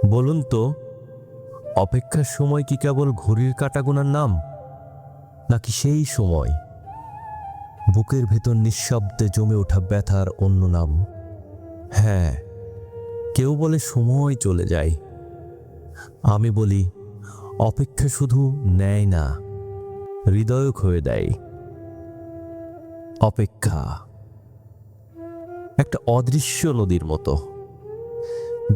বলুন তো, অপেক্ষার সময় কি কেবল ঘড়ির কাঁটা গোনার নাম, নাকি সেই সময় বুকের ভেতর নিঃশব্দে জমে ওঠা ব্যথার অন্য নাম? হ্যাঁ, কেউ বলে সময় চলে যায়, আমি বলি অপেক্ষা শুধু নেয় না, হৃদয় ক্ষয়ে দেয়। অপেক্ষা একটা অদৃশ্য নদীর মতো,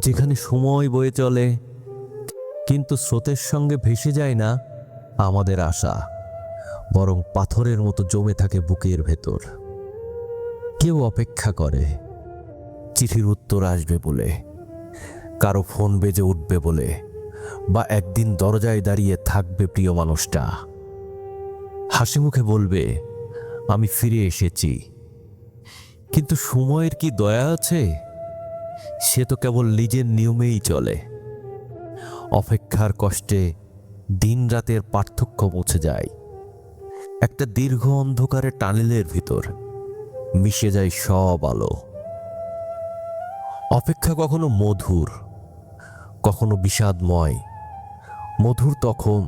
যেখানে সময় বয়ে চলে কিন্তু স্রোতের সঙ্গে ভেসে যায় না আমাদের আশা, বরং পাথরের মতো জমে থাকে বুকের ভেতর। কেউ অপেক্ষা করে চিঠির উত্তর আসবে বলে, কারো ফোন বেজে উঠবে বলে, বা একদিন দরজায় দাঁড়িয়ে থাকবে প্রিয় মানুষটা, হাসি মুখে বলবে আমি ফিরে এসেছি। কিন্তু সময়ের কি দয়া আছে? সে তো কেবল নিজের নিয়মেই চলে। অপেক্ষার কষ্টে দিন রাতের পার্থক্য মুছে যায়। একটা দীর্ঘ অন্ধকারের টানেলের ভিতর মিশে যায় সব আলো। অপেক্ষা কখনো মধুর, কখনো বিষাদময়। মধুর তখন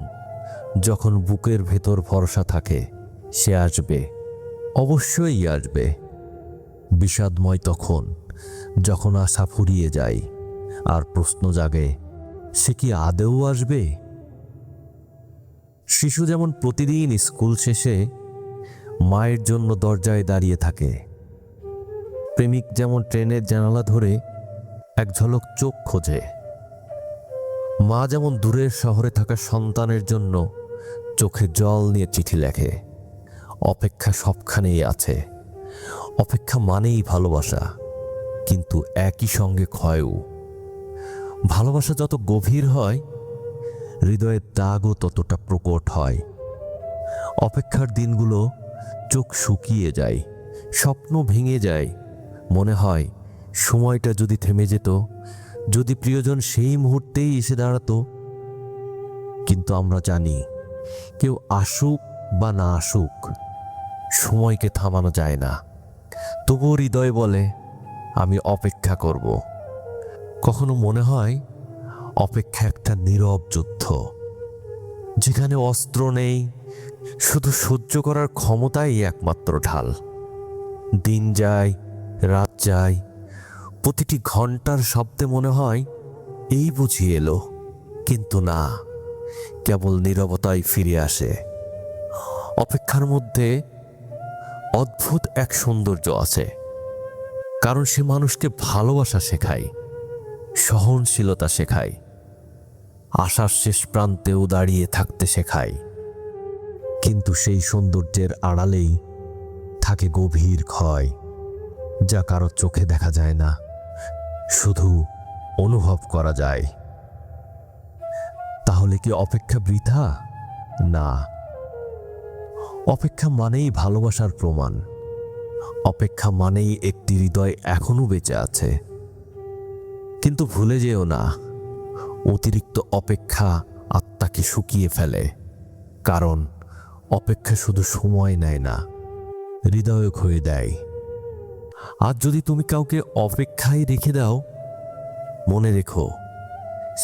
যখন বুকের ভেতর ভরসা থাকে সে আসবে, অবশ্যই আসবে। বিষাদময় তখন যখন আশা ফুরিয়ে যায় আর প্রশ্ন জাগে সে কি আদৌ আসবে। শিশু যেমন প্রতিদিন স্কুল শেষে মায়ের জন্য দরজায় দাঁড়িয়ে থাকে, প্রেমিক যেমন ট্রেনের জানালা ধরে এক ঝলক চোখ খোঁজে, মা যেমন দূরের শহরে থাকা সন্তানের জন্য চোখে জল নিয়ে চিঠি লেখে। অপেক্ষা সবখানেই আছে। অপেক্ষা মানেই ভালোবাসা, কিন্তু একই সঙ্গে ক্ষয়ও। ভালোবাসা যত গভীর হয়, হৃদয়ের দাগও ততটা প্রকট হয়। অপেক্ষার দিনগুলো চোখ শুকিয়ে যায়, স্বপ্ন ভেঙে যায়। মনে হয় সময়টা যদি থেমে যেত, যদি প্রিয়জন সেই মুহূর্তেই এসে দাঁড়াতো। কিন্তু আমরা জানি কেউ আসুক বা না আসুক, সময়কে থামানো যায় না। তবুও হৃদয় বলে আমি অপেক্ষা করব। কখনো মনে হয় অপেক্ষা একটা নীরব যুদ্ধ, যেখানে অস্ত্র নেই, শুধু সহ্য করার ক্ষমতাই একমাত্র ঢাল। দিন যায়, রাত যায়, প্রতিটি ঘন্টার শব্দে মনে হয় এই বুঝি এলো। কিন্তু না, কেবল নীরবতাই ফিরে আসে। অপেক্ষার মধ্যে অদ্ভুত এক সৌন্দর্য আছে, কারণ সে মানুষকে ভালোবাসা শেখায়, সহনশীলতা শেখায়, আশার শেষ প্রান্তেও দাঁড়িয়ে থাকতে শেখায়। কিন্তু সেই সৌন্দর্যের আড়ালেই থাকে গভীর ক্ষয়, যা কারো চোখে দেখা যায় না, শুধু অনুভব করা যায়। তাহলে কি অপেক্ষা বৃথা? না, অপেক্ষা মানেই ভালোবাসার প্রমাণ। অপেক্ষা মানেই একটি হৃদয় এখনো বেঁচে আছে। কিন্তু ভুলে যেও না, অতিরিক্ত অপেক্ষা আত্মাকে শুকিয়ে ফেলে। কারণ অপেক্ষা শুধু সময় নেয় না, হৃদয় ক্ষয়ে দেয়। আর যদি তুমি কাউকে অপেক্ষায় রেখে দাও, মনে রেখো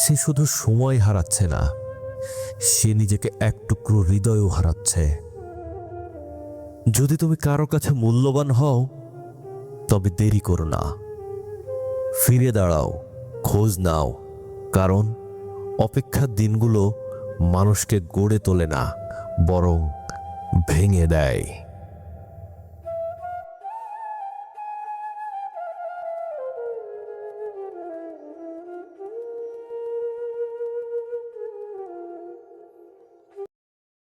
সে শুধু সময় হারাচ্ছে না, সে নিজেকে এক টুকরো হৃদয়ও হারাচ্ছে। যদি তুমি কারো কাছে মূল্যবান হও, তবে দেরি করো না, ফিরে দাঁড়াও, খোঁজ নাও। কারণ অপেক্ষার দিনগুলো মানুষকে গড়ে তোলে না, বরং ভেঙে দেয়।